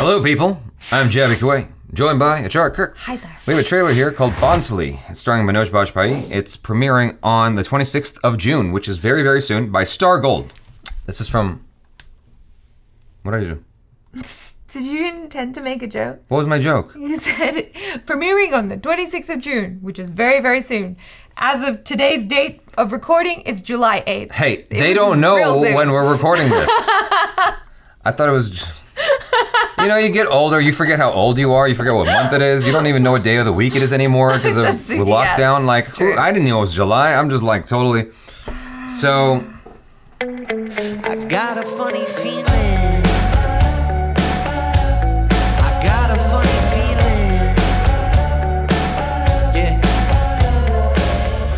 Hello, people. I'm Jaby Koay, joined by Achara KIRK. Hi there. We have a trailer here called BHONSLE. It's starring Manoj Bajpayee. It's premiering on the 26th of June, which is very, very soon, by Star Gold. This is from... What did I do? Did you intend to make a joke? What was my joke? You said premiering on the 26th of June, which is very, very soon. As of today's date of recording, it's July 8th. Hey, they don't know when we're recording this. I thought it was... You know, you get older, you forget how old you are, you forget what month it is, you don't even know what day of the week it is anymore because of lockdown. Like, I didn't know it was July, I'm just like totally... So... I got a funny feeling. I got a funny feeling. Yeah.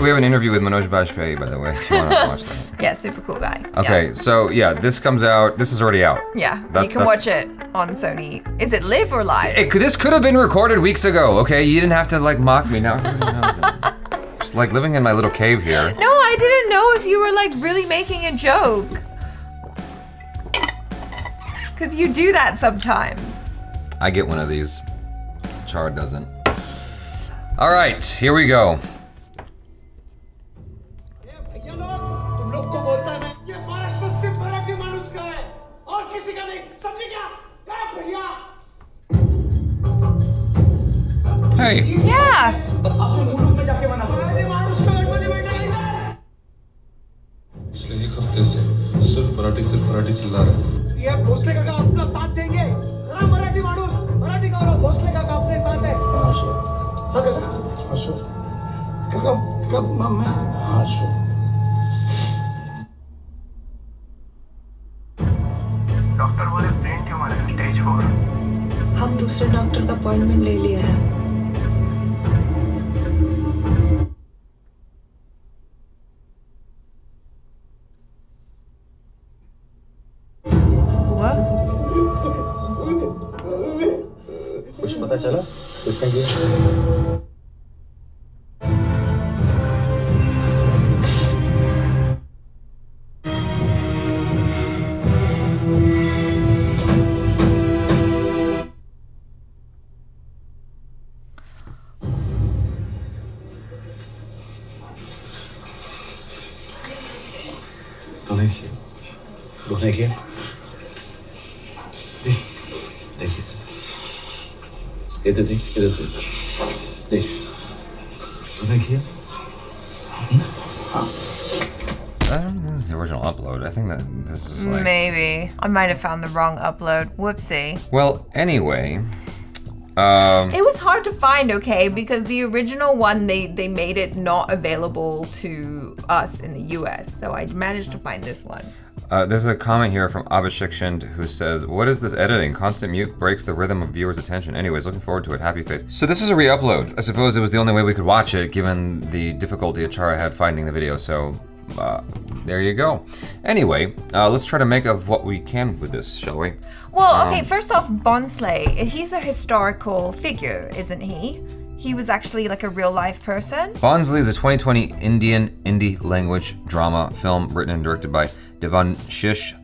We have an interview with Manoj Bajpayee, by the way, if you want to watch that. Yeah, super cool guy. Okay, yeah. So yeah, this comes out, this is already out. Yeah, you can watch it on Sony. Is it live or live? This could have been recorded weeks ago, okay? You didn't have to like mock me now. Just like living in my little cave here. No, I didn't know if you were like really making a joke. Cause you do that sometimes. I get one of these. Char doesn't. All right, here we go. Hey. Yeah. पिछले एक हफ्ते से सिर्फ मराठी चिल्ला रहा है। ये भोसले काका अपना साथ देंगे। जरा मराठी माणूस, मराठी गाओ, भोसले काका अपने साथ है। हाशो। कब मम्मी? हाशो। डॉक्टर बोले ब्रेन ट्यूमर है स्टेज 4। हम दूसरे डॉक्टर का अपॉइंटमेंट ले लिया है। कुछ पता चला किसने किया? तूने किया? देखिए इधर देख तूने किया? I don't think this is the original upload. I think that this is like... Maybe. I might have found the wrong upload. Whoopsie. Well, anyway... It was hard to find, okay, because the original one, they made it not available to us in the US, so I managed to find this one. There's a comment here from Avijit who says, what is this editing? Constant mute breaks the rhythm of viewers' attention. Anyways, looking forward to it. Happy face. So this is a re-upload. I suppose it was the only way we could watch it given the difficulty Achara had finding the video, so there you go. Anyway, let's try to make of what we can with this, shall we? Well, okay, first off, BHONSLE, he's a historical figure, isn't he? He was actually like a real-life person. BHONSLE is a 2020 Indian indie language drama film written and directed by Dhanasekar.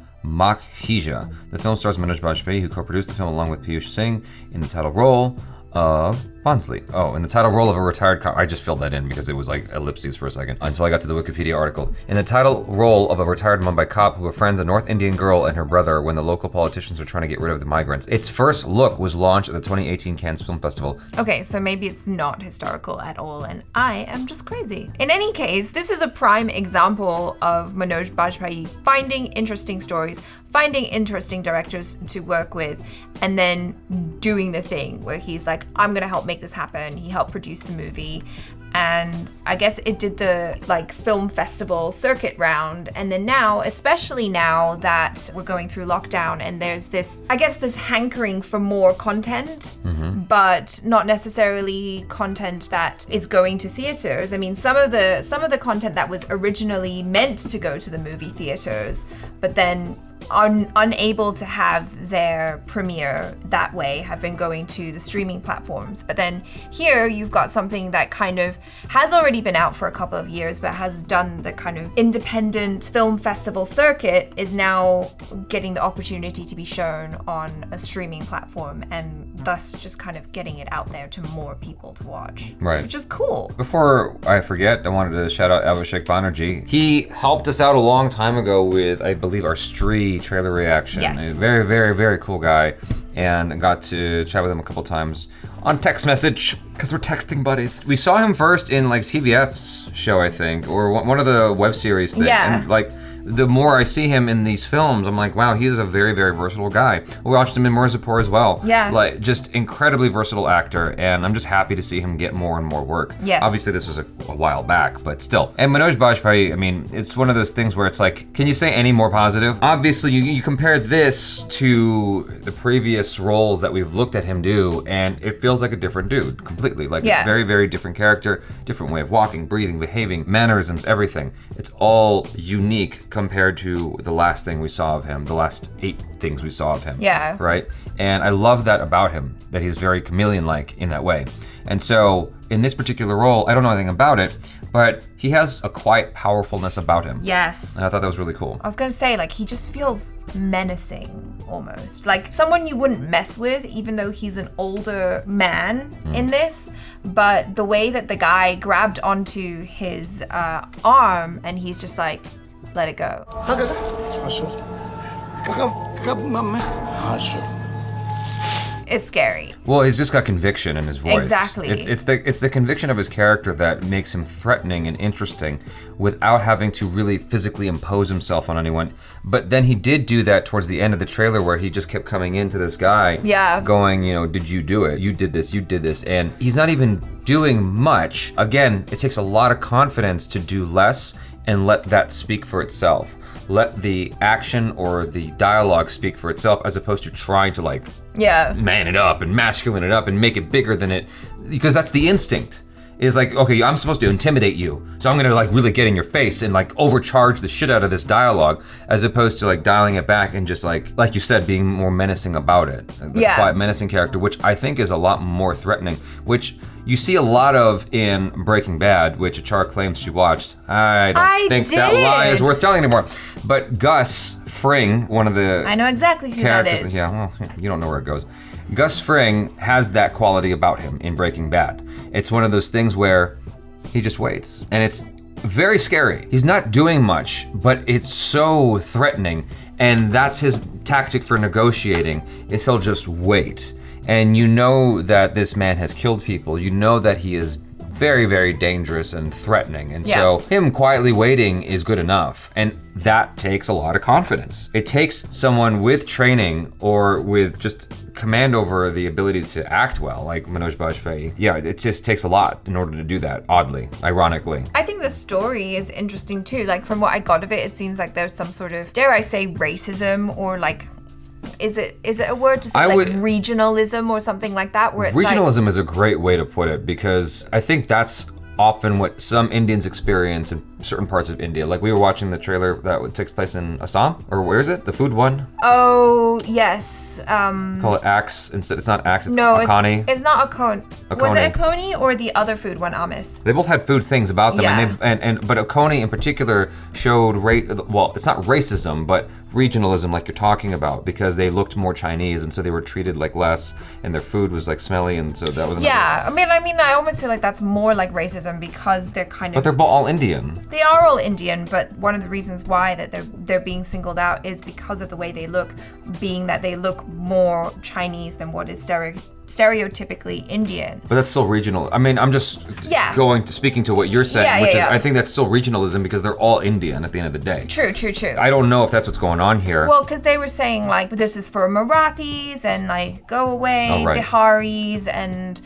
The film stars Manoj Bajpayee, who co-produced the film along with Piyush Singh in the title role of BHONSLE. Oh, in the title role of a retired cop. I just filled that in because it was like ellipses for a second until I got to the Wikipedia article. In the title role of a retired Mumbai cop who befriends a North Indian girl and her brother when the local politicians are trying to get rid of the migrants. Its first look was launched at the 2018 Cannes Film Festival. Okay, so maybe it's not historical at all and I am just crazy. In any case, this is a prime example of Manoj Bajpayee finding interesting stories, finding interesting directors to work with, and then doing the thing where he's like, I'm gonna help make this happen. He helped produce the movie. And I guess it did the like film festival circuit round. And then now, especially now that we're going through lockdown and there's this, I guess this hankering for more content, but not necessarily content that is going to theaters. I mean, some of the content that was originally meant to go to the movie theaters, but then unable to have their premiere that way, have been going to the streaming platforms. But then here you've got something that kind of has already been out for a couple of years, but has done the kind of independent film festival circuit, is now getting the opportunity to be shown on a streaming platform, and thus just kind of getting it out there to more people to watch. Right. Which is cool. Before I forget, I wanted to shout out Avishek Banerjee. He helped us out a long time ago with, I believe, our Stree trailer reaction. Yes. A very, very, very cool guy, and got to chat with him a couple times on text message, because we're texting buddies. We saw him first in like CBF's show, I think, or one of the web series things. Yeah. And like, the more I see him in these films, I'm like, wow, he's a very, very versatile guy. We watched him in Mirzapur as well. Yeah. Like, just incredibly versatile actor, and I'm just happy to see him get more and more work. Yes. Obviously, this was a while back, but still. And Manoj Bajpayee, I mean, it's one of those things where it's like, can you say any more positive? Obviously, you compare this to the previous roles that we've looked at him do, and it feels like a different dude, completely. Like, Yeah. a very, very different character, different way of walking, breathing, behaving, mannerisms, everything. It's all unique compared to the last thing we saw of him, the last 8 things we saw of him. Yeah. Right? And I love that about him, that he's very chameleon-like in that way. And so, in this particular role, I don't know anything about it, but he has a quiet powerfulness about him. Yes. And I thought that was really cool. I was gonna say, like, he just feels menacing, almost. Like, someone you wouldn't mess with, even though he's an older man in this. But the way that the guy grabbed onto his arm, and he's just like, let it go. It's scary. Well, he's just got conviction in his voice. Exactly. It's the conviction of his character that makes him threatening and interesting without having to really physically impose himself on anyone. But then he did do that towards the end of the trailer, where he just kept coming into this guy, Yeah. going, you know, did you do it? You did this, and he's not even doing much. Again, it takes a lot of confidence to do less and let that speak for itself. Let the action or the dialogue speak for itself, as opposed to trying to like Yeah. man it up and masculine it up and make it bigger than it, because that's the instinct. Is like, okay, I'm supposed to intimidate you, so I'm gonna like really get in your face and like overcharge the shit out of this dialogue, as opposed to like dialing it back and just like you said, being more menacing about it. The Yeah. quiet, menacing character, which I think is a lot more threatening, which you see a lot of in Breaking Bad, which Achara claims she watched. I don't think that lie is worth telling anymore. But Gus Fring, one of the I know exactly who that characters, is. yeah, well, you don't know where it goes. Gus Fring has that quality about him in Breaking Bad. It's one of those things where he just waits, and it's very scary. He's not doing much, but it's so threatening, and that's his tactic for negotiating, is he'll just wait. And you know that this man has killed people. You know that he is very, very dangerous and threatening. And so him quietly waiting is good enough. And that takes a lot of confidence. It takes someone with training or with just command over the ability to act well, like Manoj Bajpayee. Yeah, it just takes a lot in order to do that, oddly, ironically. I think the story is interesting too. Like, from what I got of it, it seems like there's some sort of, dare I say, racism, or like, is it a word to say, like regionalism or something like that, where it's regionalism is a great way to put it, because I think that's often what some Indians experience in certain parts of India. Like, we were watching the trailer that takes place in Assam, or where is it? The food one? Oh, yes. Call it Axe instead. It's not Axe, it's no, Akani. It's not Akoni. Was Akoni. it Akoni or the other food one, Amis? They both had food things about them, Yeah. but Akoni in particular showed well, it's not racism, but regionalism, like you're talking about, because they looked more Chinese, and so they were treated like less, and their food was like smelly, and so that was. Yeah, I mean, I almost feel like that's more like racism, because they're kind of. But they're all Indian. They are all Indian, but one of the reasons why that they're being singled out is because of the way they look, being that they look more Chinese than what is stereotypically Indian. But that's still regional. I mean, I'm just speaking to what you're saying, which is I think that's still regionalism, because they're all Indian at the end of the day. True. I don't know if that's what's going on here. Well, because they were saying like, this is for Marathis and like, go away, Biharis, and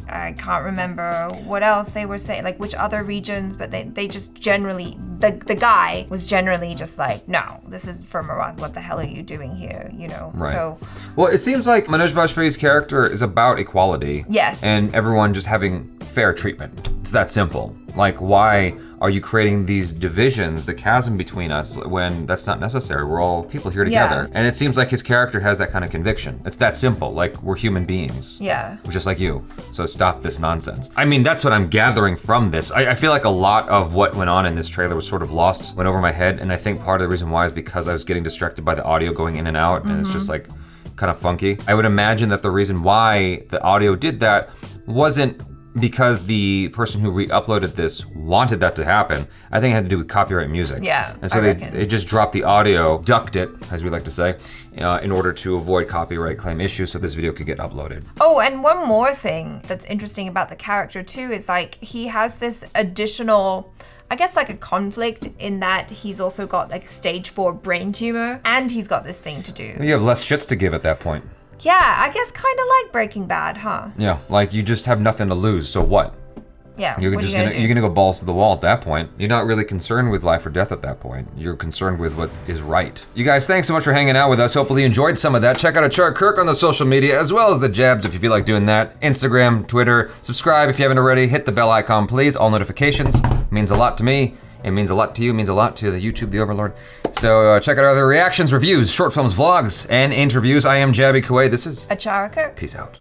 I can't remember what else they were saying, like which other regions, but they just generally, the guy was generally just like, no, this is for Marath, what the hell are you doing here, you know? Right. So. Well, it seems like Manoj Bajpayee's character is about equality. Yes. And everyone just having fair treatment. It's that simple. Like, why are you creating these divisions, the chasm between us, when that's not necessary? We're all people here together. And it seems like his character has that kind of conviction. It's that simple, like we're human beings. Yeah. We're just like you, so stop this nonsense. I mean, that's what I'm gathering from this. I feel like a lot of what went on in this trailer was sort of lost, went over my head, and I think part of the reason why is because I was getting distracted by the audio going in and out, and it's just like kind of funky. I would imagine that the reason why the audio did that wasn't because the person who re-uploaded this wanted that to happen. I think it had to do with copyright music. Yeah, and so they just dropped the audio, ducked it, as we like to say, in order to avoid copyright claim issues so this video could get uploaded. Oh, and one more thing that's interesting about the character too is like he has this additional, I guess like a conflict in that he's also got like stage 4 brain tumor and he's got this thing to do. You have less shits to give at that point. Yeah, I guess kind of like Breaking Bad, huh? Yeah, like you just have nothing to lose, so what? Yeah, You're gonna go balls to the wall at that point. You're not really concerned with life or death at that point. You're concerned with what is right. You guys, thanks so much for hanging out with us. Hopefully you enjoyed some of that. Check out Achara KIRK on the social media, as well as the Jabs if you feel like doing that. Instagram, Twitter, subscribe if you haven't already. Hit the bell icon, please. All notifications. It means a lot to me. It means a lot to you, it means a lot to the YouTube, the Overlord. So check out our other reactions, reviews, short films, vlogs, and interviews. I am Jaby Koay. This is Achara KIRK. Peace out.